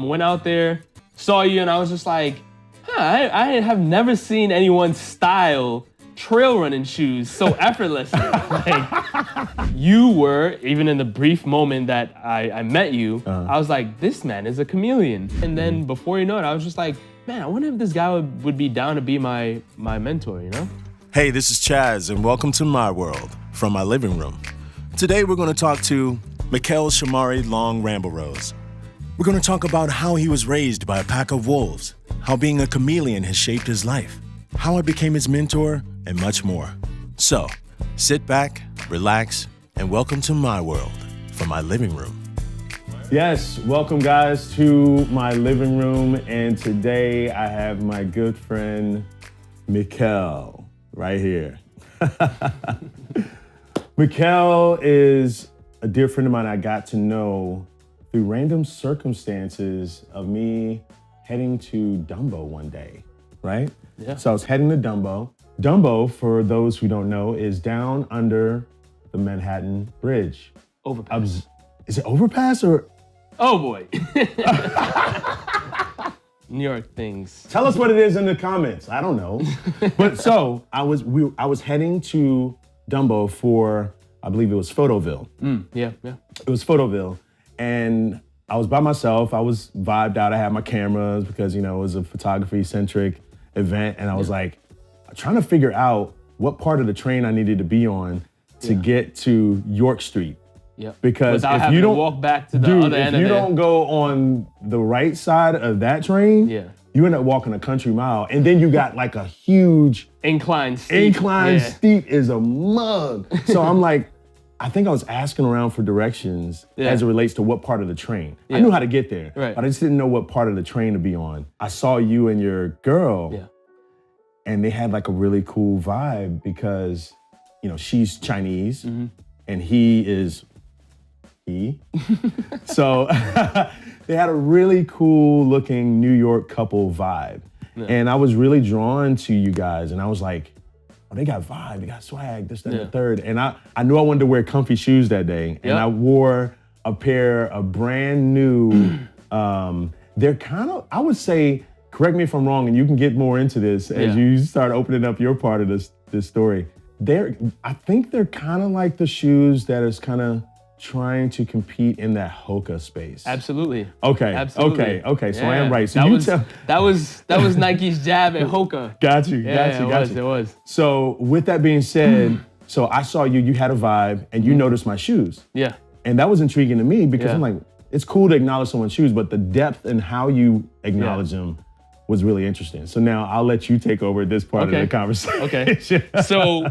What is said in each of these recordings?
Went out there, saw you, and I was just like, I have never seen anyone style trail running shoes so effortlessly. You were, even in the brief moment that I met you, I was like, this man is a chameleon. And then before you know it, I was just like, man, I wonder if this guy would be down to be my mentor, you know? Hey, this is Chaz, and welcome to my world from my living room. Today, we're going to talk to Michél Shamari Long Ramble Rose. We're going to talk about how he was raised by a pack of wolves, how being a chameleon has shaped his life, how I became his mentor, and much more. So, sit back, relax, and welcome to my world from my living room. Yes, welcome guys to my living room, and today I have my good friend Michél right here. Michél is a dear friend of mine I got to know through random circumstances of me heading to Dumbo one day, right? Yeah. So I was heading to Dumbo. Dumbo, for those who don't know, is down under the Manhattan Bridge. Overpass. Is it overpass or? Oh boy. New York things. Tell us what it is in the comments. I don't know. But so I was heading to Dumbo for, I believe it was Photoville. Yeah. It was Photoville. And I was by myself. I was vibed out. I had my cameras because, you know, it was a photography-centric event. And I was like, trying to figure out what part of the train I needed to be on to get to York Street. Yeah. Because without if having you don't to walk back to the other end of it. If you don't go on the right side of that train, you end up walking a country mile. And then you got like a huge incline steep. Steep is a mug. So I'm like, I think I was asking around for directions as it relates to what part of the train. I knew how to get there, but I just didn't know what part of the train to be on. I saw you and your girl, and they had like a really cool vibe because, you know, she's Chinese and he is he. So they had a really cool looking New York couple vibe. And I was really drawn to you guys, and I was like, oh, they got vibe, they got swag, this, that, and the third. And I knew I wanted to wear comfy shoes that day. And I wore a pair of brand new, they're kind of, I would say, correct me if I'm wrong, and you can get more into this as you start opening up your part of this story. I think they're kind of like the shoes that is kind of trying to compete in that Hoka space. Absolutely. Okay. Absolutely. Okay. So I am right. So that was Nike's jab at Hoka. Got you. It was. So with that being said, so I saw you had a vibe and you noticed my shoes. Yeah. And that was intriguing to me because I'm like, it's cool to acknowledge someone's shoes, but the depth and how you acknowledge them was really interesting. So now I'll let you take over this part of the conversation. Okay. So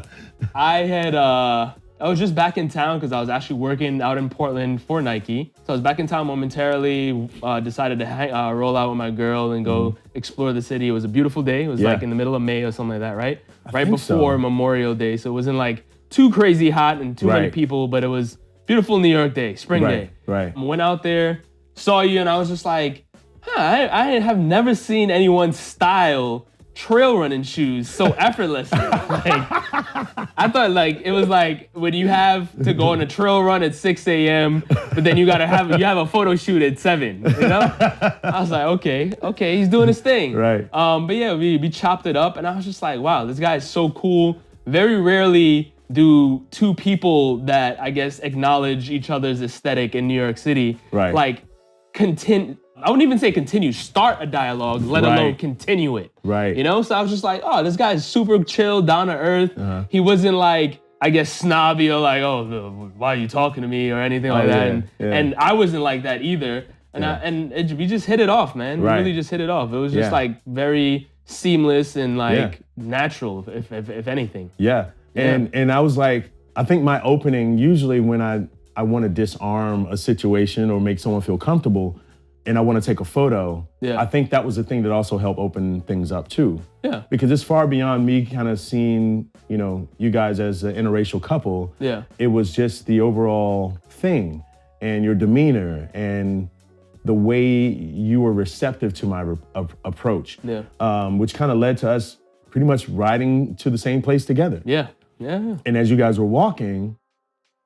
I was just back in town because I was actually working out in Portland for Nike. So I was back in town momentarily, decided to roll out with my girl and go explore the city. It was a beautiful day. It was like in the middle of May or something like that, right? Right before Memorial Day. So it wasn't like too crazy hot and too many people, but it was beautiful New York day, spring day. Right. Went out there, saw you, and I was just like, I have never seen anyone style trail running shoes so effortlessly. I thought it was like when you have to go on a trail run at 6 a.m., but then you have a photo shoot at 7, you know? I was like, okay, he's doing his thing. Right. But yeah, we chopped it up and I was just like, wow, this guy is so cool. Very rarely do two people that I guess acknowledge each other's aesthetic in New York City, I wouldn't even say continue, start a dialogue, let alone continue it. Right. You know? So I was just like, oh, this guy's super chill, down to earth. He wasn't like, I guess, snobby or like, oh, why are you talking to me or anything like that. And I wasn't like that either. And we just hit it off, man. We really just hit it off. It was just like very seamless and like natural, if anything. Yeah. And I was like, I think my opening, usually when I want to disarm a situation or make someone feel comfortable, and I want to take a photo, I think that was the thing that also helped open things up too. Yeah. Because it's far beyond me kind of seeing, you know, you guys as an interracial couple. Yeah. It was just the overall thing and your demeanor and the way you were receptive to my approach. Yeah. Which kind of led to us pretty much riding to the same place together. Yeah. Yeah. And as you guys were walking,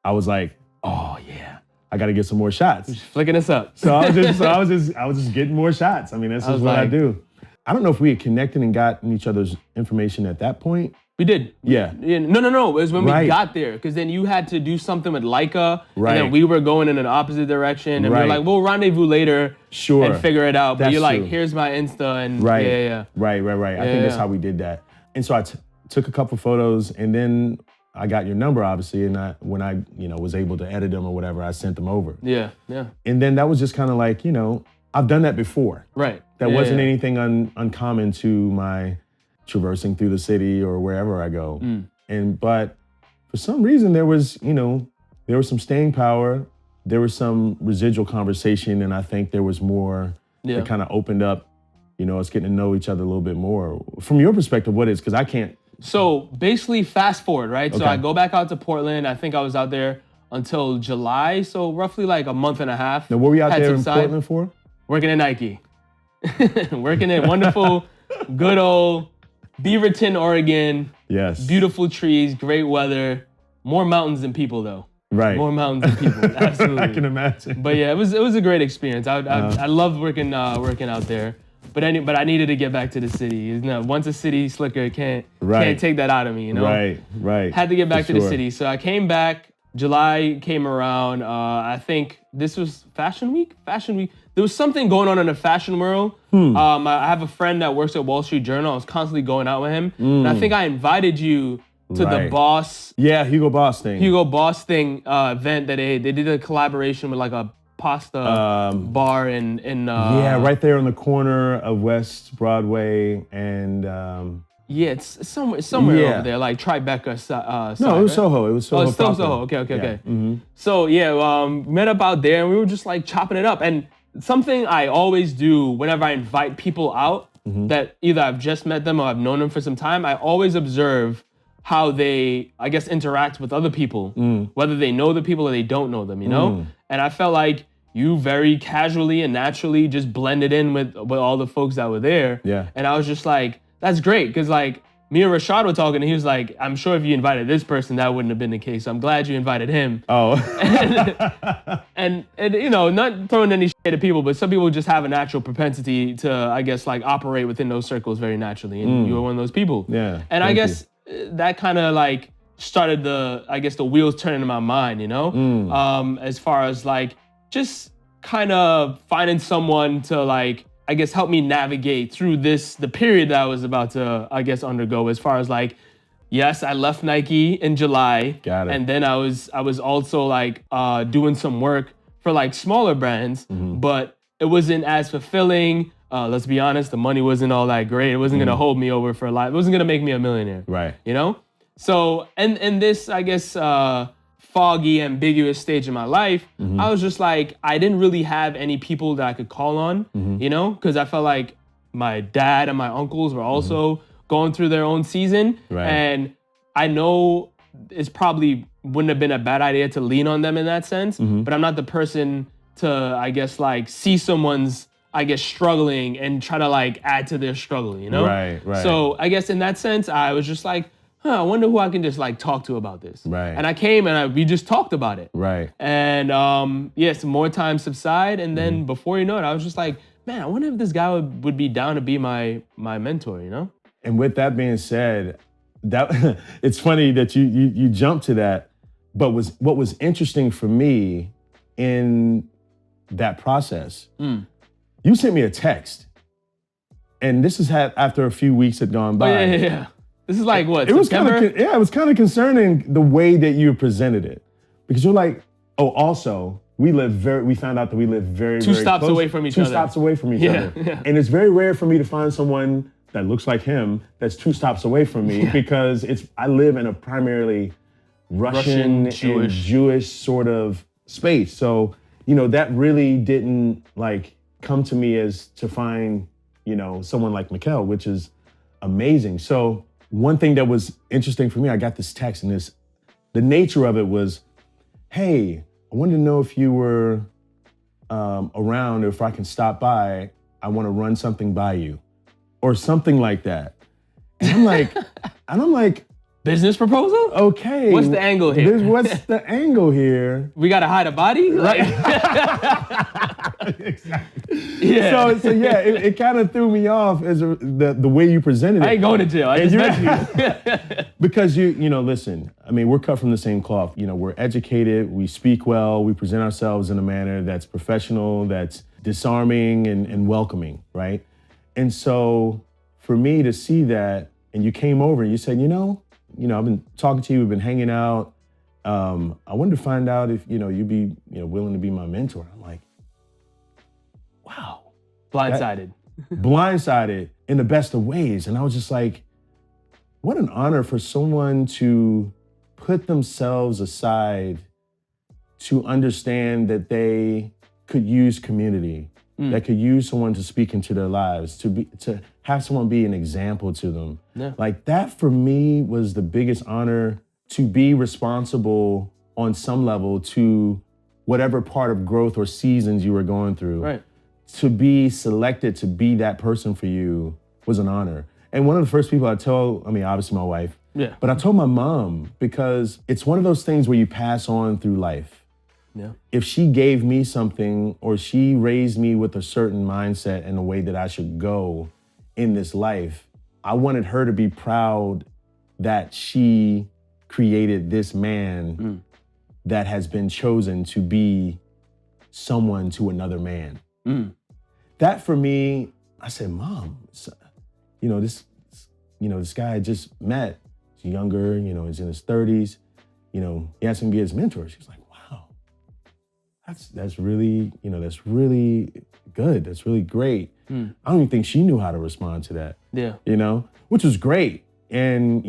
I was like, oh yeah, I got to get some more shots. Flicking us up. So I was just getting more shots. I mean, that's just what I do. I don't know if we had connected and gotten each other's information at that point. We did. Yeah. No. It was when we got there, because then you had to do something with Leica, and then we were going in an opposite direction, and we were like, we'll rendezvous later and figure it out. But you're like, here's my Insta, and Right. I think that's how we did that. And so I took a couple photos, and then I got your number, obviously, and when I was able to edit them or whatever, I sent them over. Yeah. And then that was just kind of like, I've done that before. Right. That wasn't anything uncommon to my traversing through the city or wherever I go. But for some reason there was some staying power, there was some residual conversation, and I think there was more that kind of opened up, us getting to know each other a little bit more. From your perspective, what is, because I can't. So basically fast forward, right? Okay. So I go back out to Portland. I think I was out there until July, so roughly like a month and a half. Now, what were you out there in Portland for? Working at Nike. Working at wonderful, good old Beaverton, Oregon. Yes. Beautiful trees, great weather. More mountains than people, though. Right. More mountains than people. Absolutely. I can imagine. But yeah, it was a great experience. I loved working out there. But I needed to get back to the city. Once a city slicker, can't take that out of me. Right. Had to get back to the city. So I came back. July came around. I think this was Fashion Week. There was something going on in the fashion world. I have a friend that works at Wall Street Journal. I was constantly going out with him. And I think I invited you to the Boss. Yeah, Hugo Boss thing event that they did a collaboration with like a pasta bar in right there on the corner of West Broadway and it's somewhere over there, like Tribeca side. No, it was Soho. It was Soho. Oh, it's still Soho. Okay. Mm-hmm. So met up out there, and we were just like chopping it up. And something I always do whenever I invite people out that either I've just met them or I've known them for some time, I always observe how they, I guess, interact with other people, whether they know the people or they don't know them, And I felt like you very casually and naturally just blended in with all the folks that were there. Yeah. And I was just like, that's great, because like me and Rashad were talking, and he was like, I'm sure if you invited this person, that wouldn't have been the case. So I'm glad you invited him. Oh. and not throwing any shade at people, but some people just have a natural propensity to, I guess, like operate within those circles very naturally. And you were one of those people. Yeah. And I guess that kind of like started the wheels turning in my mind, as far as like just kind of finding someone to like, I guess, help me navigate through the period that I was about to, I guess, undergo, as far as like, yes, I left Nike in July. Got it. And then I was also like doing some work for like smaller brands, but it wasn't as fulfilling. Let's be honest, the money wasn't all that great. It wasn't going to hold me over for life. It wasn't going to make me a millionaire. Right. So, and this, I guess, foggy, ambiguous stage in my life, I was just like, I didn't really have any people that I could call on, because I felt like my dad and my uncles were also going through their own season. Right. And I know it's probably wouldn't have been a bad idea to lean on them in that sense, but I'm not the person to, I guess, like see someone's, I guess, struggling and try to like add to their struggle, Right. So I guess in that sense, I was just like, I wonder who I can just like talk to about this. Right. And I came and we just talked about it. Right. And some more time subside. And then before you know it, I was just like, man, I wonder if this guy would be down to be my mentor, And with that being said, that it's funny that you jumped to that, but what was interesting for me in that process, you sent me a text. And this is after a few weeks had gone by. Oh, yeah. This is like what, it was September? It was kind of concerning the way that you presented it. Because you're like, also, we found out that we live very, Two very stops close, away from each other. 2 stops away from each other. Yeah. And it's very rare for me to find someone that looks like him that's 2 stops away from me because I live in a primarily Russian and Jewish sort of space. So, that really didn't like come to me as to find, someone like Michél, which is amazing. So one thing that was interesting for me, I got this text, and the nature of it was, hey, I wanted to know if you were around or if I can stop by. I want to run something by you or something like that. And I'm like, Business proposal? Okay. What's the angle here? What's the angle here? We gotta hide a body? Right. Exactly. Yeah. So yeah, it kind of threw me off as the way you presented it. I ain't going to jail. I just met you. Because listen, I mean, we're cut from the same cloth. We're educated, we speak well, we present ourselves in a manner that's professional, that's disarming and welcoming, right? And so for me to see that, and you came over and you said, I've been talking to you, we've been hanging out. I wanted to find out if, you'd be, willing to be my mentor. I'm like, wow. Blindsided. Blindsided in the best of ways. And I was just like, what an honor for someone to put themselves aside to understand that they could use community, that could use someone to speak into their lives, to have someone be an example to them. Yeah. Like that for me was the biggest honor, to be responsible on some level to whatever part of growth or seasons you were going through. Right. To be selected to be that person for you was an honor. And one of the first people I told, obviously my wife, but I told my mom, because it's one of those things where you pass on through life. Yeah. If she gave me something or she raised me with a certain mindset and a way that I should go in this life, I wanted her to be proud that she created this man that has been chosen to be someone to another man. That for me, I said, Mom, this guy I just met, he's younger, he's in his 30s, he asked me to be his mentor. She was like, wow, that's really, that's really good. That's really great. I don't even think she knew how to respond to that. Yeah. Which was great. And,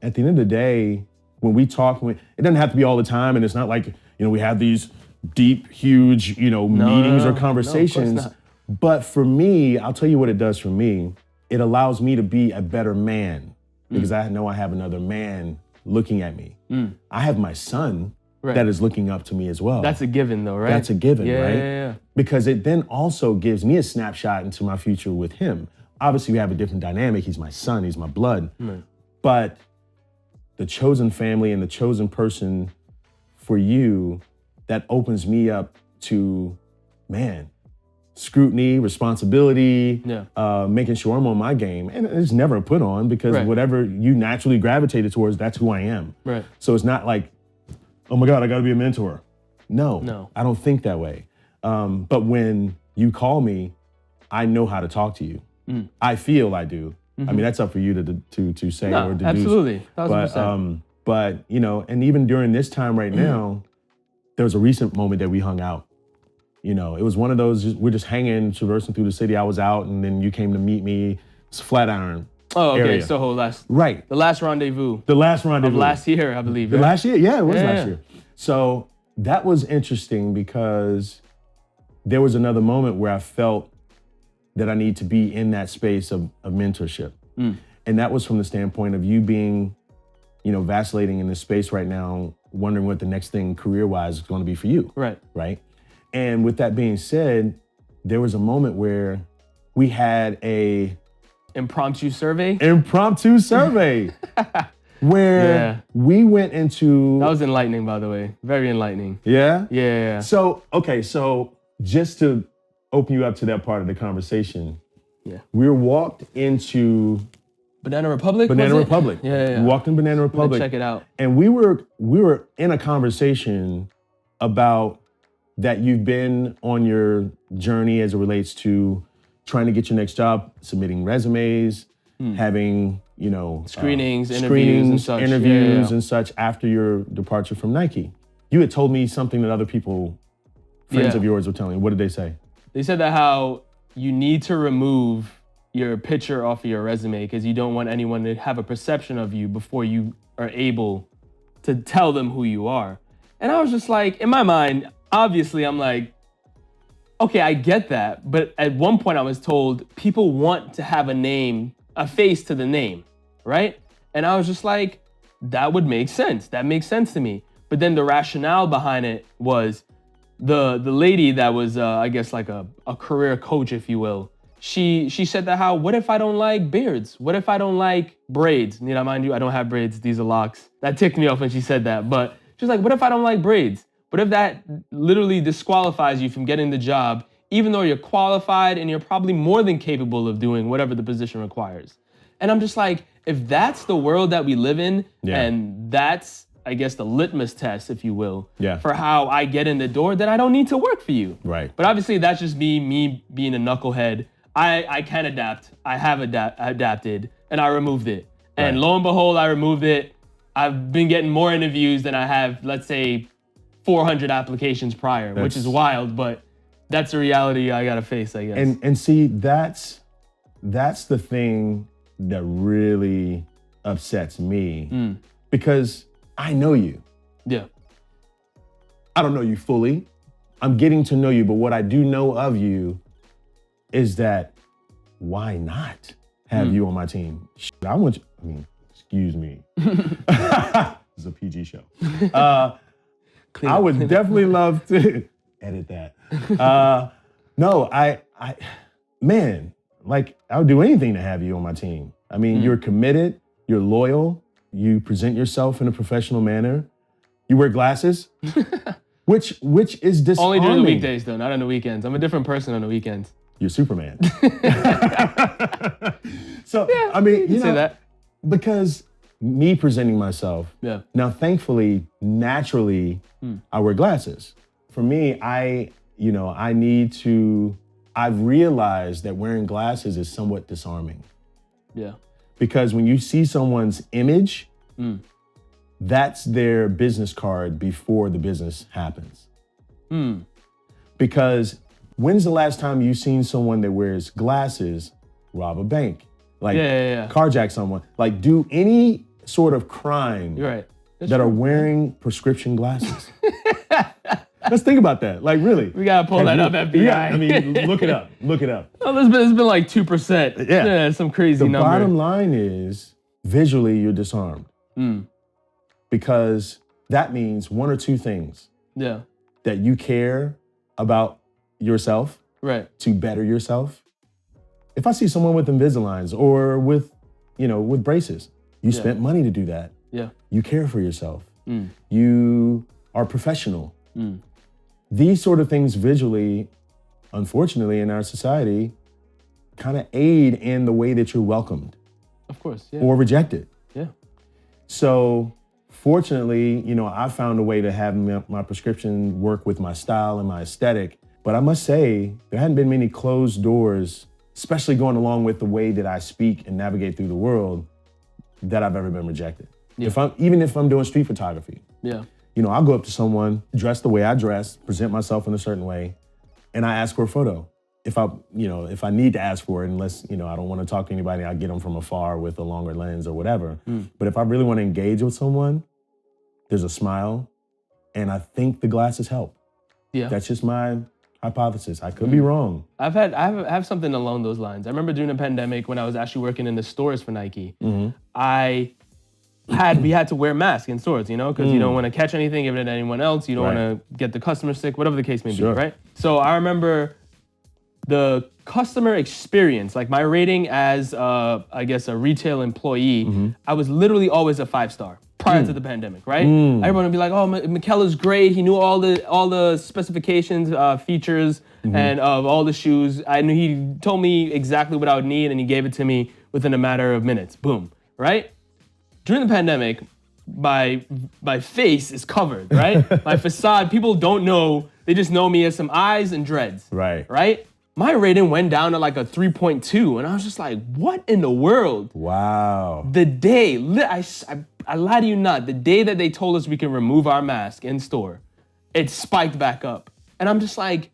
at the end of the day, when we talk, it doesn't have to be all the time. And it's not like, we have these deep, huge, meetings or conversations. No, of course not. But for me, I'll tell you what it does for me. It allows me to be a better man because I know I have another man looking at me. I have my son that is looking up to me as well. That's a given though, right? That's a given, right? Yeah. Because it then also gives me a snapshot into my future with him. Obviously, we have a different dynamic. He's my son, he's my blood. But the chosen family and the chosen person for you, that opens me up to, scrutiny, responsibility, making sure I'm on my game. And it's never a put on because whatever you naturally gravitated towards, that's who I am. Right. So it's not like, oh my God, I gotta be a mentor. No, I don't think that way. But when you call me, I know how to talk to you. I feel I do. I mean, that's up for you to say or deduce. Absolutely, 1,000%. But and even during this time right now, there was a recent moment that we hung out. It was one of those, we're just hanging, traversing through the city. I was out and then you came to meet me. It's Flatiron. Oh, okay. area. So Right. The last rendezvous. The last rendezvous. Of last year, I believe. The last year? Yeah, it was last year. So that was interesting because there was another moment where I felt that I need to be in that space of mentorship. And that was from the standpoint of you being, vacillating in this space right now, wondering what the next thing career-wise is going to be for you. Right. And with that being said, there was a moment where we had a impromptu survey where we went into... That was enlightening, by the way. Very enlightening. Yeah? Yeah. So just to open you up to that part of the conversation, we walked into... Banana Republic? Yeah. We walked in Banana Republic. Check it out. And we were in a conversation about that you've been on your journey as it relates to trying to get your next job, submitting resumes, having, screenings, interviews and such after your departure from Nike. You had told me something that other people, friends of yours, were telling you. What did they say? They said that how you need to remove your picture off of your resume because you don't want anyone to have a perception of you before you are able to tell them who you are. And I was just like, in my mind, obviously I'm like, okay, I get that. But at one point I was told people want to have a name, a face to the name, right? And I was just like, that would make sense. That makes sense to me. But then the rationale behind it was the lady that was, I guess like a career coach, if you will. she said that what if I don't like beards? What if I don't like braids? You know, mind you, I don't have braids. These are locks. That ticked me off when she said that. But she's like, what if I don't like braids? What if that literally disqualifies you from getting the job, even though you're qualified and you're probably more than capable of doing whatever the position requires? And I'm just like, if that's the world that we live in, and that's, I guess, the litmus test, if you will, for how I get in the door, then I don't need to work for you. Right. But obviously, that's just me being a knucklehead. I can adapt. I have adapted, and I removed it. And lo and behold, I removed it. I've been getting more interviews than I have, let's say, 400 applications prior, which is wild, but that's a reality I gotta face, I guess. And see, that's the thing that really upsets me, because I know you. Yeah. I don't know you fully. I'm getting to know you, but what I do know of you is that why not have you on my team? I want you, excuse me. This is a PG show. I would definitely love to edit that. No, man, like I would do anything to have you on my team. I mean, you're committed, you're loyal, you present yourself in a professional manner. You wear glasses, which is disarming. Only during the weekdays though, not on the weekends. I'm a different person on the weekends. You're Superman. So, yeah, I mean, you know, say that. Because me presenting myself, now thankfully, naturally, I wear glasses. For me, I've realized that wearing glasses is somewhat disarming. Yeah. Because when you see someone's image, that's their business card before the business happens. Because when's the last time you've seen someone that wears glasses rob a bank? Like carjack someone, like do any sort of crime that are wearing prescription glasses? Let's think about that. Like really. We gotta pull that up, FBI. Yeah, I mean, look it up. Oh, it's been like 2%. Yeah, some crazy number. The bottom line is visually you're disarmed. Because that means one or two things. Yeah. That you care about yourself. Right. To better yourself. If I see someone with Invisaligns or with braces, you spent money to do that. Yeah. You care for yourself. You are professional. These sort of things visually, unfortunately, in our society, kind of aid in the way that you're welcomed. Of course, yeah. Or rejected. Yeah. So fortunately, I found a way to have my prescription work with my style and my aesthetic. But I must say, there hadn't been many closed doors, especially going along with the way that I speak and navigate through the world, that I've ever been rejected. Yeah. Even if I'm doing street photography. Yeah. I'll go up to someone, dress the way I dress, present myself in a certain way, and I ask for a photo. If I need to ask for it, unless, I don't want to talk to anybody, I get them from afar with a longer lens or whatever. But if I really want to engage with someone, there's a smile, and I think the glasses help. Yeah. That's just my hypothesis. I could be wrong. I have something along those lines. I remember during the pandemic when I was actually working in the stores for Nike, we had to wear masks in stores, because you don't want to catch anything, give it to anyone else. You don't want to get the customer sick, whatever the case may be, right? So I remember the customer experience, like my rating as, I guess, a retail employee, I was literally always a 5-star prior to the pandemic, right? Everyone would be like, oh, Michél is great. He knew all the specifications, features, and of all the shoes. I knew he told me exactly what I would need, and he gave it to me within a matter of minutes. Boom, right? During the pandemic, my face is covered, right? My facade, people don't know. They just know me as some eyes and dreads. Right? My rating went down to like a 3.2, and I was just like, what in the world? Wow. The day, I lie to you not, the day that they told us we can remove our mask in store, it spiked back up. And I'm just like,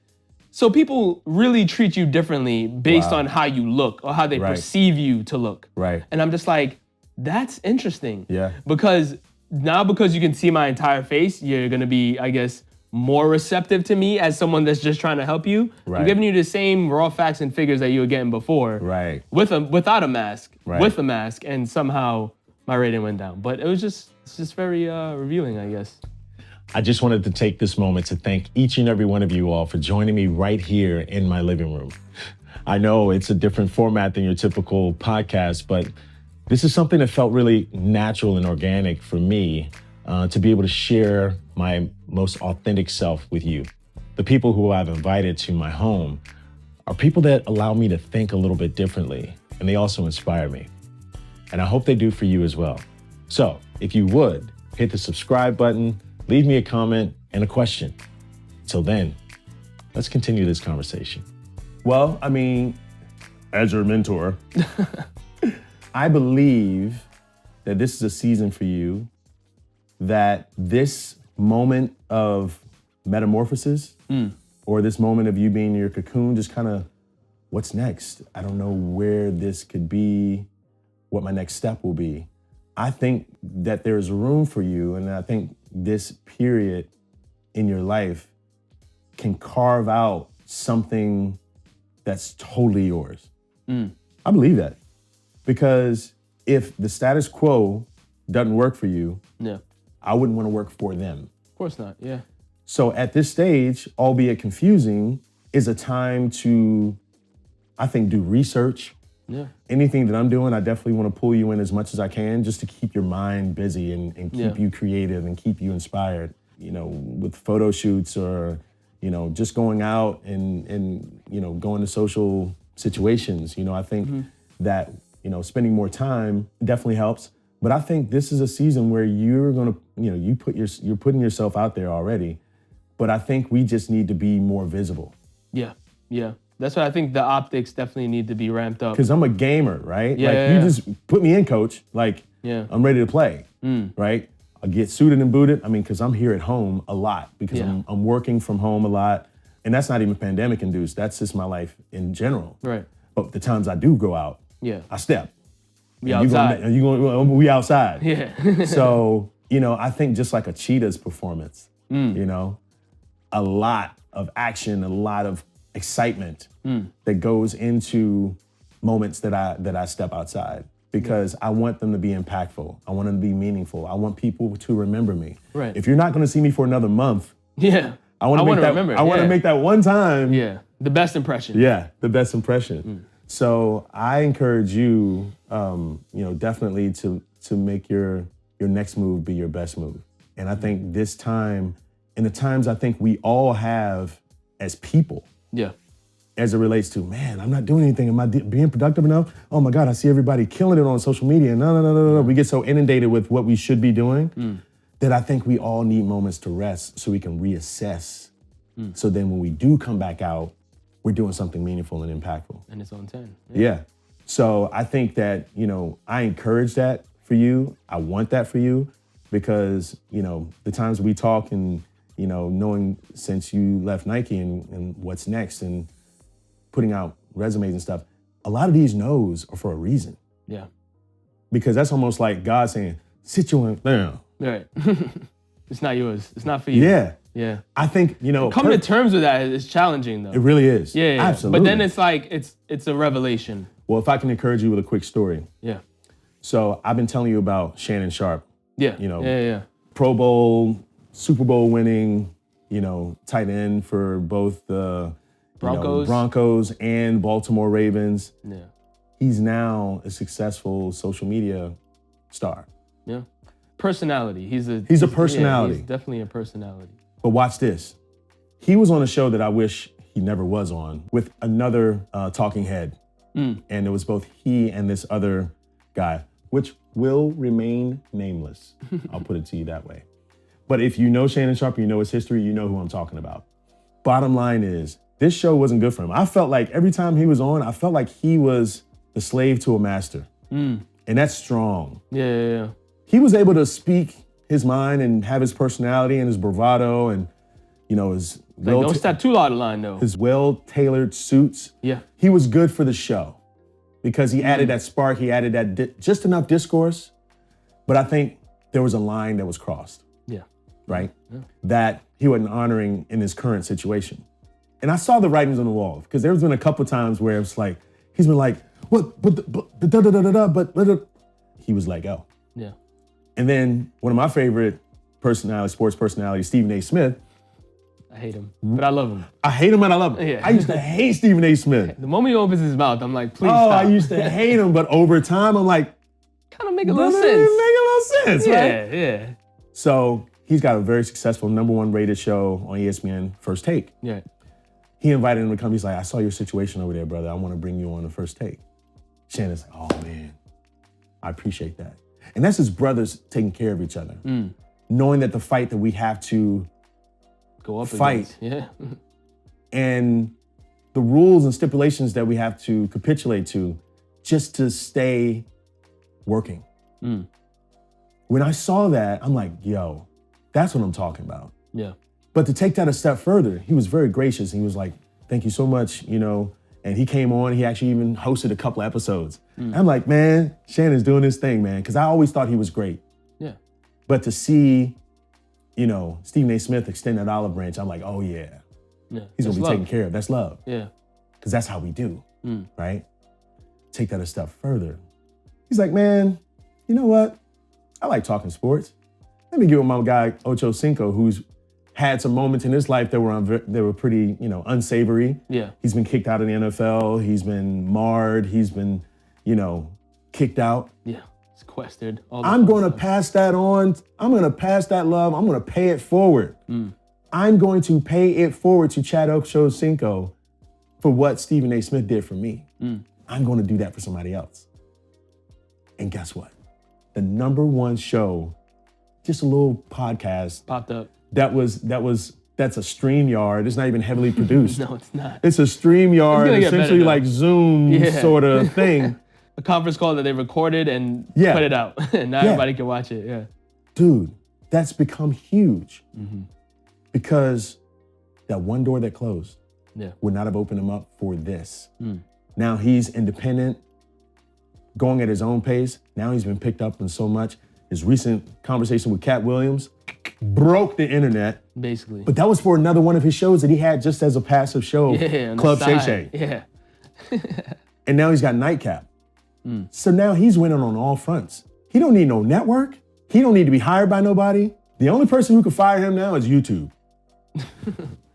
so people really treat you differently based on how you look or how they perceive you to look. Right. And I'm just like, that's interesting. Yeah. Because you can see my entire face, you're gonna be, I guess, more receptive to me as someone that's just trying to help you. Right. I'm giving you the same raw facts and figures that you were getting before. Right. Without a mask. Right. With a mask, and somehow my rating went down. But it's just very revealing, I guess. I just wanted to take this moment to thank each and every one of you all for joining me right here in my living room. I know it's a different format than your typical podcast, but this is something that felt really natural and organic for me to be able to share my most authentic self with you. The people who I've invited to my home are people that allow me to think a little bit differently, and they also inspire me. And I hope they do for you as well. So if you would, hit the subscribe button, leave me a comment and a question. Till then, let's continue this conversation. Well, I mean, as your mentor, I believe that this is a season for you, that this moment of metamorphosis or this moment of you being in your cocoon, just kind of, what's next? I don't know where this could be, what my next step will be. I think that there's room for you, and I think this period in your life can carve out something that's totally yours. I believe that. Because if the status quo doesn't work for you, I wouldn't want to work for them. Of course not, yeah. So at this stage, albeit confusing, is a time to, I think, do research. Yeah. Anything that I'm doing, I definitely want to pull you in as much as I can just to keep your mind busy and keep you creative and keep you inspired. You know, with photo shoots or, you know, just going out and you know, going to social situations. You know, I think that, you know, spending more time definitely helps. But I think this is a season where you're gonna, you know, you're putting yourself out there already. But I think we just need to be more visible. Yeah. That's why I think the optics definitely need to be ramped up. Because I'm a gamer, right? Yeah, you just put me in, coach. Like, I'm ready to play, right? I get suited and booted. I mean, because I'm here at home a lot because I'm working from home a lot. And that's not even pandemic induced. That's just my life in general. Right. But the times I do go out, I step. We outside. We outside. Yeah. So, you know, I think just like a cheetah's performance, you know, a lot of action, a lot of excitement that goes into moments that I step outside, because I want them to be impactful. I want them to be meaningful. I want people to remember me. Right. If you're not going to see me for another month, I want to make that one time. Yeah. The best impression. Yeah. The best impression. So I encourage you, you know, definitely to make your next move be your best move. And I think this time, and the times I think we all have as people, as it relates to, man, I'm not doing anything. Am I being productive enough? Oh my God, I see everybody killing it on social media. No. We get so inundated with what we should be doing that I think we all need moments to rest so we can reassess. So then when we do come back out, we're doing something meaningful and impactful. And it's on 10. Yeah. So I think that, you know, I encourage that for you. I want that for you because, you know, the times we talk and, you know, knowing since you left Nike and what's next and putting out resumes and stuff, a lot of these no's are for a reason. Yeah. Because that's almost like God saying, sit you down. Right. It's not yours. It's not for you. Yeah. I think, you know. Coming to terms with that is challenging though. It really is. Yeah. Absolutely. But then it's like, it's a revelation. Well, if I can encourage you with a quick story. Yeah. So I've been telling you about Shannon Sharp. Yeah. You know. Yeah. Pro Bowl, Super Bowl winning, you know, tight end for both the Broncos and Baltimore Ravens. Yeah. He's now a successful social media star. Yeah. Personality. He's a personality. Yeah, he's definitely a personality. But watch this. He was on a show that I wish he never was on with another talking head. And it was both he and this other guy, which will remain nameless. I'll put it to you that way. But if you know Shannon Sharp, you know his history, you know who I'm talking about. Bottom line is, this show wasn't good for him. I felt like every time he was on, I felt like he was the slave to a master. And that's strong. Yeah. He was able to speak his mind and have his personality and his bravado and, you know, his don't step too out of line though. His well-tailored suits. Yeah. He was good for the show because he added that spark. He added that just enough discourse. But I think there was a line that was crossed. Yeah. Right? Yeah. That he wasn't honoring in his current situation. And I saw the writings on the wall because there's been a couple times where it's like, he's been like, what, but he was like, oh. Yeah. And then one of my favorite sports personalities, Stephen A. Smith, I hate him, but I love him. I hate him and I love him. Yeah. I used to hate Stephen A. Smith. The moment he opens his mouth, I'm like, please Oh, stop. I used to hate him, but over time, I'm like, kind of make a little doesn't sense. it make a little sense, right? Yeah. So he's got a very successful #1 rated show on ESPN, First Take. Yeah. He invited him to come. He's like, I saw your situation over there, brother. I want to bring you on the First Take. Shannon's like, oh man, I appreciate that. And that's his brothers taking care of each other. Knowing that the fight that we have to go up fight. Yeah. And the rules and stipulations that we have to capitulate to just to stay working. When I saw that, I'm like, yo, that's what I'm talking about. Yeah. But to take that a step further, he was very gracious. He was like, thank you so much, and he came on, he actually even hosted a couple episodes. I'm like, man, Shannon's doing this thing, man, because I always thought he was great. Yeah. But to see, Stephen A. Smith extend that olive branch, I'm like, oh yeah. He's gonna be taken care of. That's love. Yeah. Because that's how we do, right? Take that a step further. He's like, man, you know what? I like talking sports. Let me give him my guy, Ocho Cinco, who's had some moments in his life that were pretty, unsavory. Yeah. He's been kicked out of the NFL. He's been marred. He's been, kicked out. Yeah. Sequestered. I'm going to pass that on. I'm going to pass that love. I'm going to pay it forward. I'm going to pay it forward to Chad Ochocinco for what Stephen A. Smith did for me. I'm going to do that for somebody else. And guess what? The #1 show, just a little podcast popped up. That's a StreamYard. It's not even heavily produced. No, it's not. It's a StreamYard, essentially like Zoom sort of thing. A conference call that they recorded and put it out. And now everybody can watch it. Yeah. Dude, that's become huge because that one door that closed would not have opened him up for this. Now he's independent, going at his own pace. Now he's been picked up on so much. His recent conversation with Cat Williams broke the internet. Basically. But that was for another one of his shows that he had just as a passive show, Club Shay Shay. Yeah. And now he's got Nightcap. So now he's winning on all fronts. He don't need no network. He don't need to be hired by nobody. The only person who can fire him now is YouTube.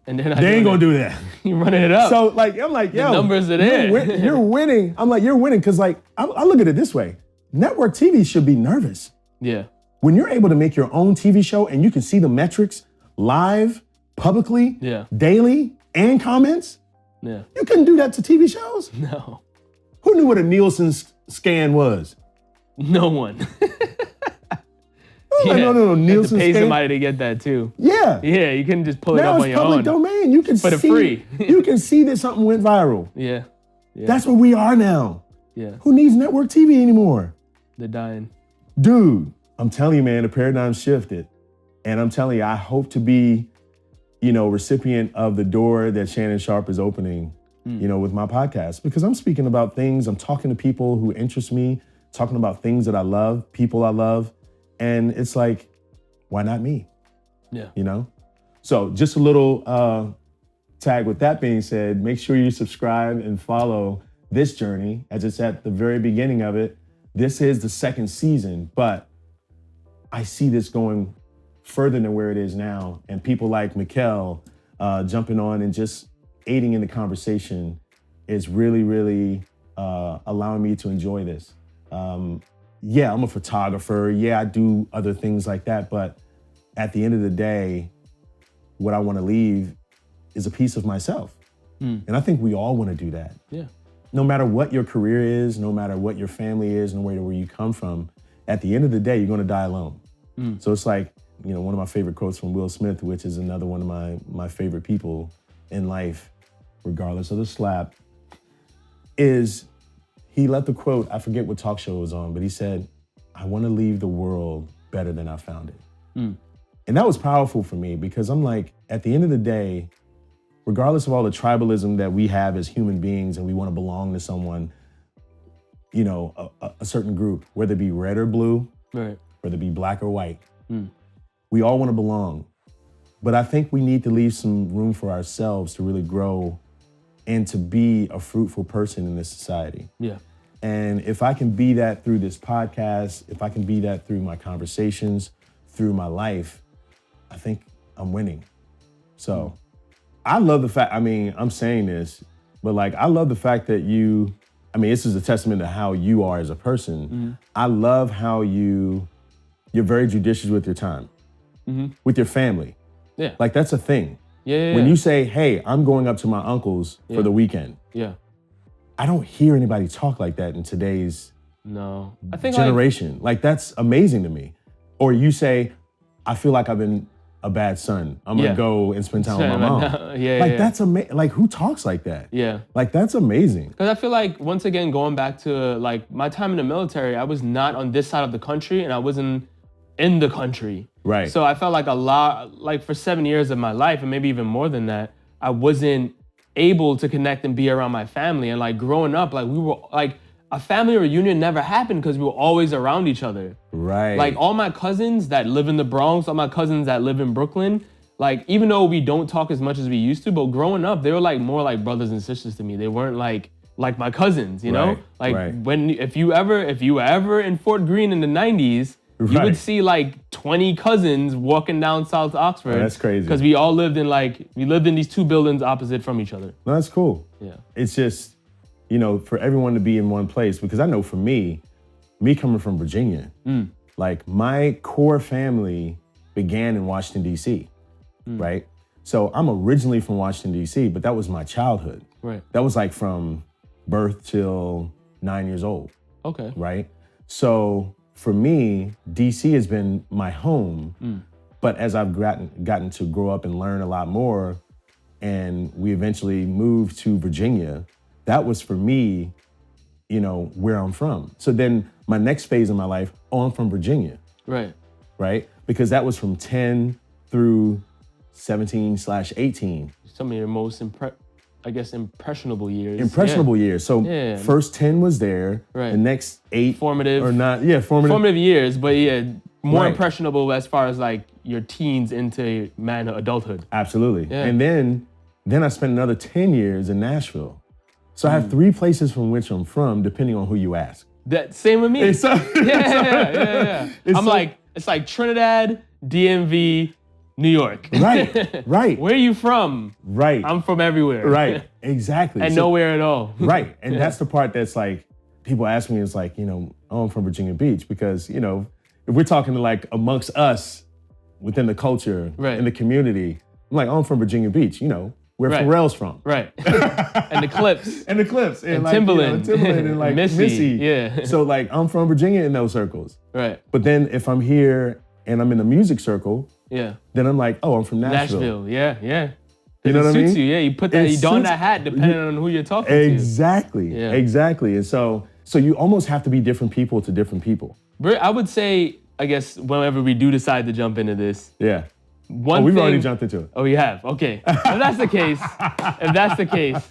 And they ain't gonna do that. You're running it up. So I'm like, yo, the numbers are there. You're winning. I'm like, you're winning because I look at it this way. Network TV should be nervous. Yeah. When you're able to make your own TV show and you can see the metrics live, publicly, daily, and comments, you couldn't do that to TV shows. No. Who knew what a Nielsen scan was? No one. No. Nielsen you have to pay scan. somebody to get that too. Yeah. Yeah, you couldn't just pull it up on your own. Now it's public domain. You can for see the free. You can see that something went viral. Yeah. That's where we are now. Yeah. Who needs network TV anymore? They're dying. Dude, I'm telling you, man, the paradigm shifted. And I'm telling you, I hope to be, recipient of the door that Shannon Sharpe is opening, with my podcast. Because I'm speaking about things, I'm talking to people who interest me, talking about things that I love, people I love. And it's like, why not me? Yeah. So just a little tag with that being said, make sure you subscribe and follow this journey as it's at the very beginning of it. This is the second season, but I see this going further than where it is now. And people like Michél jumping on and just aiding in the conversation is really, really allowing me to enjoy this. Yeah, I'm a photographer. Yeah, I do other things like that. But at the end of the day, what I want to leave is a piece of myself. And I think we all want to do that. Yeah. No matter what your career is, no matter what your family is, no matter where you come from, at the end of the day, you're going to die alone. So it's like, one of my favorite quotes from Will Smith, which is another one of my favorite people in life, regardless of the slap, is he let the quote, I forget what talk show it was on, but he said, I want to leave the world better than I found it. And that was powerful for me because I'm like, at the end of the day, regardless of all the tribalism that we have as human beings and we want to belong to someone, a certain group, whether it be red or blue, right, whether it be black or white, we all want to belong. But I think we need to leave some room for ourselves to really grow and to be a fruitful person in this society. Yeah. And if I can be that through this podcast, if I can be that through my conversations, through my life, I think I'm winning. So I love the fact, I mean, I'm saying this, but like, I love the fact that this is a testament to how you are as a person. Mm-hmm. I love how you're very judicious with your time, with your family. Yeah. Like, that's a thing. Yeah. When you say, hey, I'm going up to my uncle's for the weekend. Yeah. I don't hear anybody talk like that in today's I think generation. Like, that's amazing to me. Or you say, I feel like I've been a bad son. I'm gonna go and spend time with my mom. That's amazing. Like, who talks like that? Yeah. Like, that's amazing. Because I feel like, once again, going back to like my time in the military, I was not on this side of the country and I wasn't in the country. Right. So I felt like like for 7 years of my life, and maybe even more than that, I wasn't able to connect and be around my family. And like growing up, like we were like, a family reunion never happened because we were always around each other. Right. Like all my cousins that live in the Bronx, all my cousins that live in Brooklyn, like even though we don't talk as much as we used to, but growing up, they were like more like brothers and sisters to me. They weren't like my cousins, you know? Like if you were ever in Fort Greene in the 90s, you would see like 20 cousins walking down South Oxford. Oh, that's crazy. Because we all lived in these two buildings opposite from each other. No, that's cool. Yeah. It's just, for everyone to be in one place, because I know for me coming from Virginia, like my core family began in Washington, D.C., right? So I'm originally from Washington, D.C., but that was my childhood. Right. That was like from birth till 9 years old. Okay. Right? So for me, D.C. has been my home, but as I've gotten to grow up and learn a lot more, and we eventually moved to Virginia, that was for me, where I'm from. So then my next phase of my life, I'm from Virginia. Right. Right? Because that was from 10 through 17/18. Some of your most impressionable years. Years. So first 10 was there. Right. The next 8 formative. Or not, formative years, but more impressionable as far as like your teens into adulthood. Absolutely. Yeah. And then I spent another 10 years in Nashville. So I have 3 places from which I'm from, depending on who you ask. That same with me. Yeah. It's like Trinidad, DMV, New York. Right. Where are you from? Right. I'm from everywhere. Right. Exactly. And nowhere at all. Right. And that's the part that's like, people ask me, it's like, I'm from Virginia Beach, because, if we're talking to like amongst us within the culture, in the community, I'm like, I'm from Virginia Beach, where Pharrell's from. Right. And the Clips. And like, Timberland. And like Missy. Yeah. So like, I'm from Virginia in those circles. Right. But then if I'm here and I'm in the music circle, then I'm like, I'm from Nashville. Yeah. You know what I mean? It suits you. Yeah, you put that, you don that hat depending on who you're talking to. Exactly. And so you almost have to be different people to different people. I would say, I guess, whenever we do decide to jump into this. Yeah. We've already jumped into it. Oh, we have? Okay. If that's the case,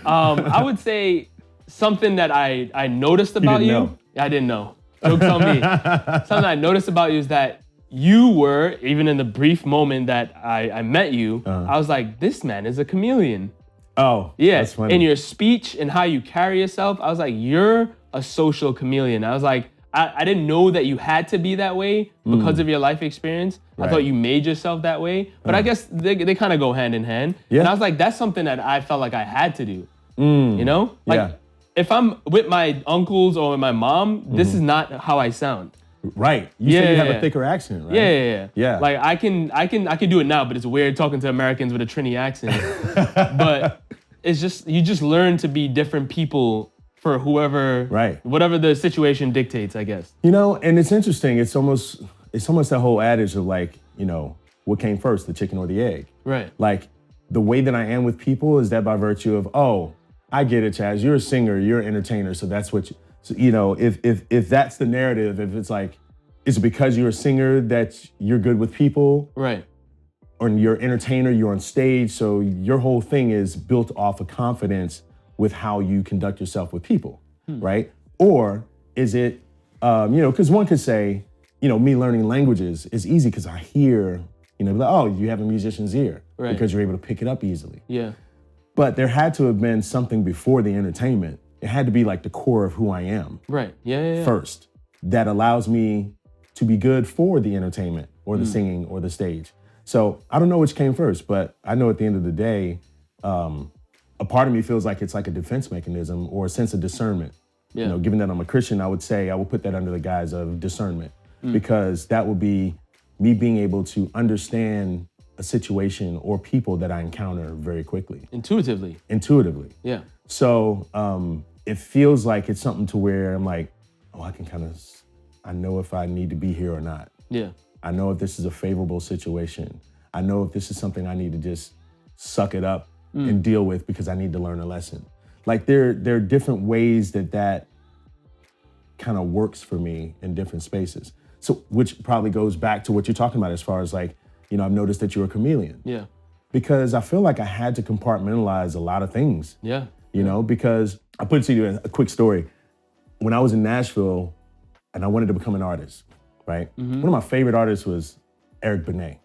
I would say something that I noticed about you. I didn't know. Joke's on me. Something I noticed about you is that you were, even in the brief moment that I met you, I was like, this man is a chameleon. Oh, yeah. That's funny. In your speech and how you carry yourself, I was like, you're a social chameleon. I was like, I didn't know that you had to be that way because of your life experience. I thought you made yourself that way. But I guess they kind of go hand in hand. Yeah. And I was like, that's something that I felt like I had to do. Like if I'm with my uncles or with my mom, this is not how I sound. Right. You say you have a thicker accent, right? Yeah. Like I can do it now, but it's weird talking to Americans with a Trini accent. But it's just, you just learn to be different people for whatever the situation dictates, I guess. And it's interesting. It's almost that whole adage of like, what came first, the chicken or the egg? Right. Like the way that I am with people is that by virtue of, I get it, Chaz. You're a singer, you're an entertainer, so that's what if that's the narrative, if it's like, is it because you're a singer that you're good with people? Right. Or you're an entertainer, you're on stage, so your whole thing is built off of confidence with how you conduct yourself with people, right? Or is it, because one could say, me learning languages is easy because I hear, like, you have a musician's ear because you're able to pick it up easily. Yeah. But there had to have been something before the entertainment. It had to be like the core of who I am. Right. Yeah. First, that allows me to be good for the entertainment or the singing or the stage. So I don't know which came first, but I know at the end of the day, a part of me feels like it's like a defense mechanism or a sense of discernment. Yeah. You know, given that I'm a Christian, I would say I would put that under the guise of discernment, because that would be me being able to understand a situation or people that I encounter very quickly. Intuitively. Yeah. So it feels like it's something to where I'm like, oh, I know if I need to be here or not. Yeah. I know if this is a favorable situation. I know if this is something I need to just suck it up and deal with because I need to learn a lesson. Like there are different ways that kind of works for me in different spaces. So which probably goes back to what you're talking about as far as like, you know, I've noticed that you're a chameleon. Yeah. Because I feel like I had to compartmentalize a lot of things. Yeah. You know, because I put to you a quick story. When I was in Nashville and I wanted to become an artist, right? One of my favorite artists was Eric Benet.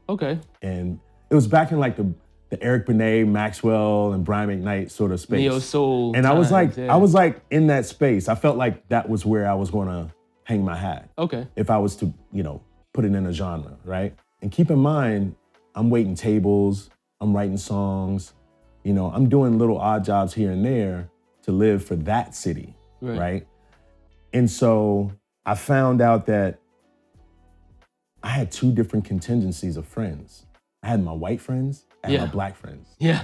Okay. And it was back in like the Eric Benet, Maxwell, and Brian McKnight sort of space. Neo soul. And times, I was like in that space. I felt like that was where I was gonna hang my hat. Okay. If I was to, you know, put it in a genre, right? And keep in mind, I'm waiting tables, I'm writing songs, you know, I'm doing little odd jobs here and there to live for that city, right? And so I found out that I had two different contingencies of friends. I had my white friends and my black friends. Yeah.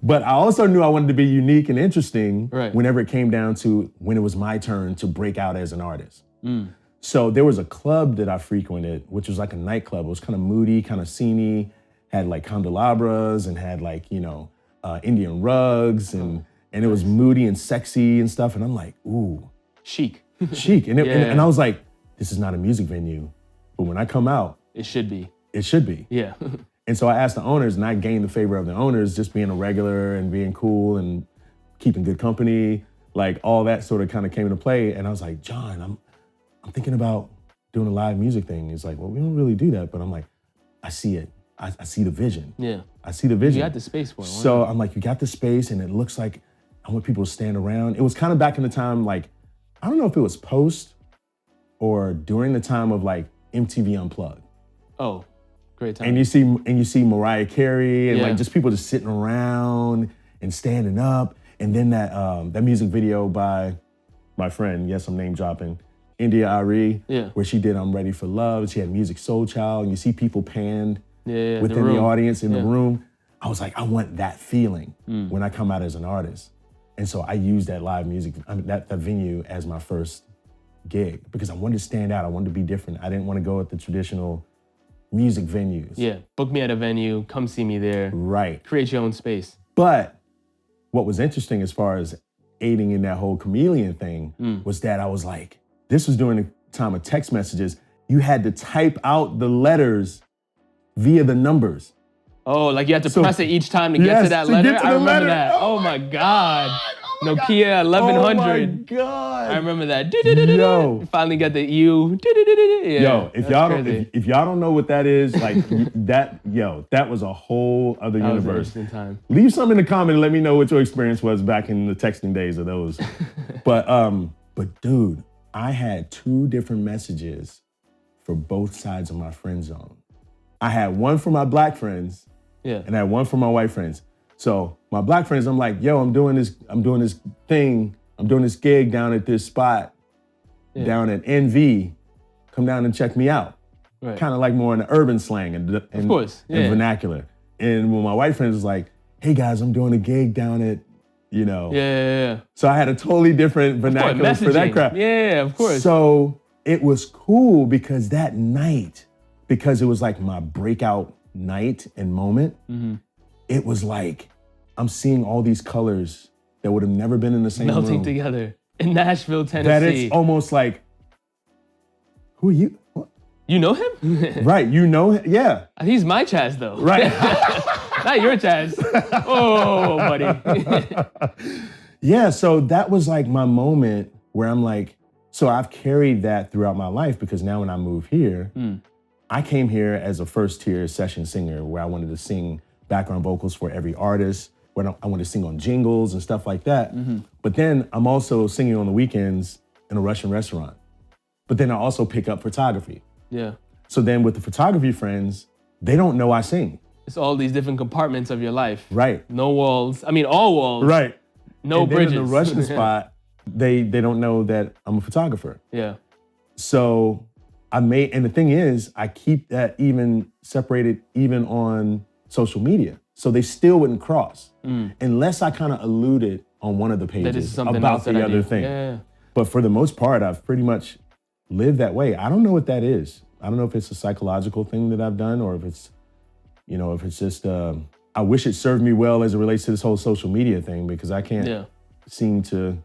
But I also knew I wanted to be unique and interesting Right. whenever it came down to when it was my turn to break out as an artist. So there was a club that I frequented, which was like a nightclub. It was kind of moody, kind of sceney, had like candelabras and had like, you know, Indian rugs and it was moody and sexy and stuff. And I'm like, ooh. Chic. Chic. And I was like, this is not a music venue. But when I come out, It should be. it should be. Yeah. And so I asked the owners, and I gained the favor of the owners, just being a regular and being cool and keeping good company, like all that sort of kind of came into play. And I was like, John, I'm thinking about doing a live music thing. He's like, well, we don't really do that. But I'm like, I see it. I see the vision. Yeah. I see the vision. You got the space for it. So I'm like, you got the space, and it looks like I want people to stand around. It was kind of back in the time, like, I don't know if it was post or during the time of like MTV Unplugged. Oh, great time. And you see Mariah Carey and like just people just sitting around and standing up. And then that music video by my friend, yes, I'm name dropping, India Ari, where she did I'm Ready for Love. She had Music Soul Child, and you see people panned within the audience in the room. I was like, I want that feeling when I come out as an artist. And so I used that live music, that venue as my first gig because I wanted to stand out. I wanted to be different. I didn't want to go at the traditional music venues. Yeah, book me at a venue, come see me there. Right. Create your own space. But what was interesting as far as aiding in that whole chameleon thing was that I was like, this was during the time of text messages. You had to type out the letters via the numbers. Oh, like you had to press it each time to get to that letter? I remember that. Oh my God. Nokia 1100. Oh my God. I remember that. Yo. Finally got the U. Yo, if y'all don't know what that is, like that was a whole other universe. That was an interesting time. Leave some in the comment and let me know what your experience was back in the texting days of those. But dude, I had two different messages for both sides of my friend zone. I had one for my black friends, and I had one for my white friends. So my black friends, I'm like, yo, I'm doing this gig down at this spot, down at NV. Come down and check me out. Right. Kind of like more in the urban slang and vernacular. And when my white friends was like, hey guys, I'm doing a gig down at, you know. Yeah. So I had a totally different vernacular for that crowd. Yeah, of course. So it was cool because that night, because it was like my breakout night and moment, it was like I'm seeing all these colors that would have never been in the same room. Melting together in Nashville, Tennessee. That it's almost like, who are you? What? You know him? Right, you know him? Yeah. He's my Chaz though. Right. Not your Chaz. Oh, buddy. Yeah, so that was like my moment where I'm like, so I've carried that throughout my life because now when I move here, I came here as a first tier session singer where I wanted to sing background vocals for every artist, where I wanted to sing on jingles and stuff like that. But then I'm also singing on the weekends in a Russian restaurant. But then I also pick up photography. Yeah. So then with the photography friends, they don't know I sing. It's all these different compartments of your life. Right. No walls. I mean, all walls. Right. No and bridges. Then in the Russian spot, they don't know that I'm a photographer. Yeah. So and the thing is, I keep that even separated even on social media. So they still wouldn't cross unless I kind of alluded on one of the pages about the other thing. Yeah. But for the most part, I've pretty much lived that way. I don't know what that is. I don't know if it's a psychological thing that I've done or if it's, if it's just, I wish it served me well as it relates to this whole social media thing because I can't seem to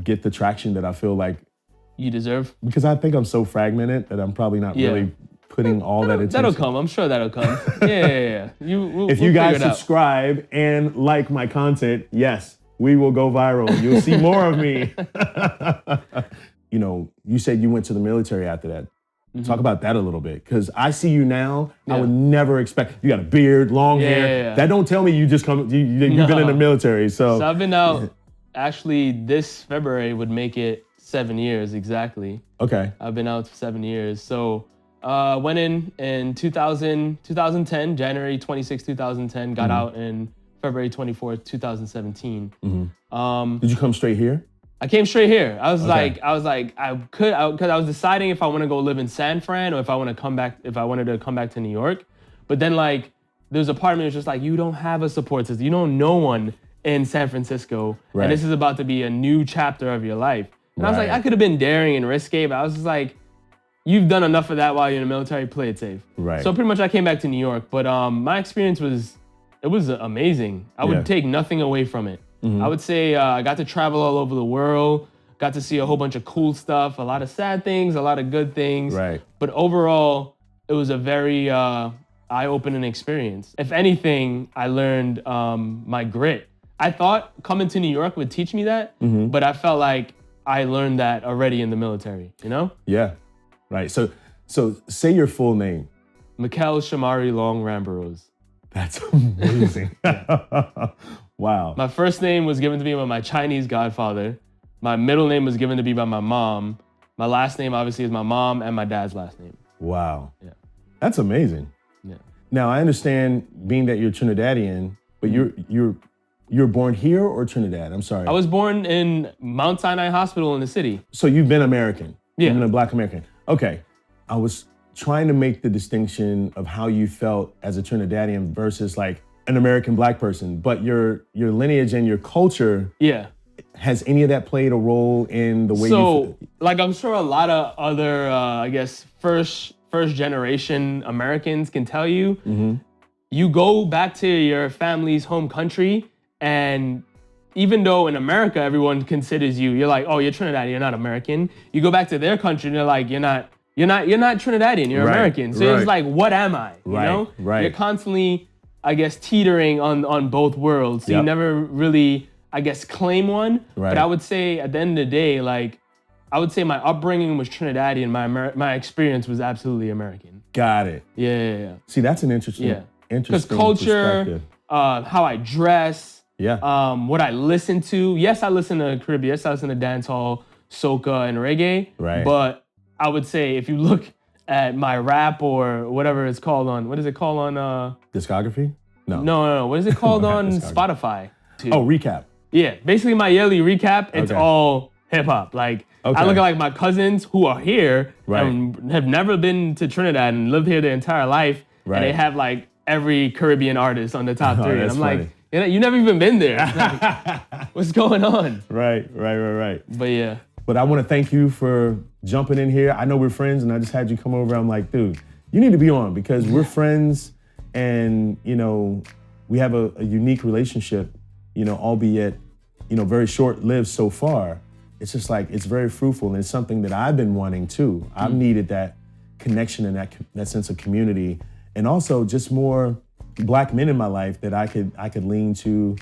get the traction that I feel like you deserve. Because I think I'm so fragmented that I'm probably not really putting all that attention. That'll come. I'm sure that'll come. Yeah. If you guys subscribe and like my content, yes, we will go viral. You'll see more of me. You said you went to the military after that. Mm-hmm. Talk about that a little bit. Because I see you now, I would never expect, you got a beard, long hair. Yeah. That don't tell me you just you've been in the military. So I've been out, actually this February would make it 7 years exactly. Okay. I've been out for 7 years. So went in 2010, January 26, 2010, got out in February 24th, 2017. Mm-hmm. Did you come straight here? I came straight here. I was like, because I was deciding if I want to go live in San Fran or if I wanted to come back to New York. But then there's a part of me that was just like, you don't have a support system. You don't know one in San Francisco. Right. And this is about to be a new chapter of your life. And I was like, I could have been daring and risky, but I was just like, you've done enough of that while you're in the military, play it safe. Right. So pretty much I came back to New York, but my experience was amazing. I would take nothing away from it. Mm-hmm. I would say I got to travel all over the world, got to see a whole bunch of cool stuff, a lot of sad things, a lot of good things. Right. But overall, it was a very eye-opening experience. If anything, I learned my grit. I thought coming to New York would teach me that, but I felt like I learned that already in the military, Yeah, right. So say your full name. Michél Shamari Long Rambarose. That's amazing. Wow. My first name was given to me by my Chinese godfather. My middle name was given to me by my mom. My last name obviously is my mom and my dad's last name. Wow. Yeah. That's amazing. Yeah. Now I understand being that you're Trinidadian, but you're born here or Trinidad? I'm sorry. I was born in Mount Sinai Hospital in the city. So you've been American? Yeah. You've been a Black American. Okay. I was trying to make the distinction of how you felt as a Trinidadian versus an American Black person, but your lineage and your culture. Yeah. Has any of that played a role in the way I'm sure a lot of other, first generation Americans can tell you, you go back to your family's home country, and even though in America everyone considers you're like, oh, you're Trinidadian, you're not American. You go back to their country and they're like, you're not Trinidadian, you're American. So it's like, what am I? You know? Right. You're constantly, teetering on both worlds. So you never really, claim one. Right. But I would say at the end of the day, I would say my upbringing was Trinidadian. My experience was absolutely American. Got it. Yeah. See, that's an interesting Because culture, how I dress, what I listen to. Yes, I listen to Caribbean. Yes, I listen to dancehall, soca, and reggae. Right. But I would say if you look at my rap or whatever it's called on, what is it called on? Discography? No. What is it called on Spotify? Oh, recap. Yeah, basically my yearly recap, it's all hip hop. I look at my cousins who are here and have never been to Trinidad and lived here their entire life. Right. And they have every Caribbean artist on the top 3. And I'm funny. You never even been there. What's going on? Right. But yeah. But I want to thank you for jumping in here. I know we're friends and I just had you come over. I'm like, dude, you need to be on because we're friends and, we have a unique relationship, albeit, very short-lived so far. It's just it's very fruitful and it's something that I've been wanting too. I've needed that connection and that sense of community and also just more Black men in my life that I could lean to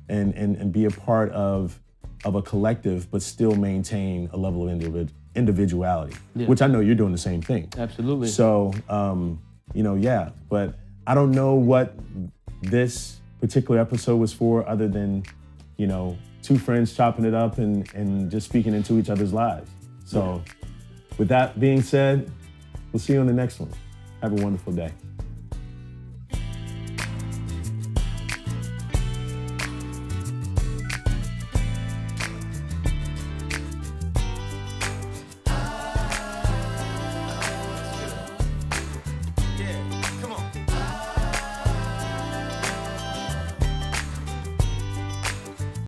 and be a part of a collective, but still maintain a level of individuality, which I know you're doing the same thing. Absolutely. So, but I don't know what this particular episode was for other than, two friends chopping it up and just speaking into each other's lives. So with that being said, we'll see you on the next one. Have a wonderful day.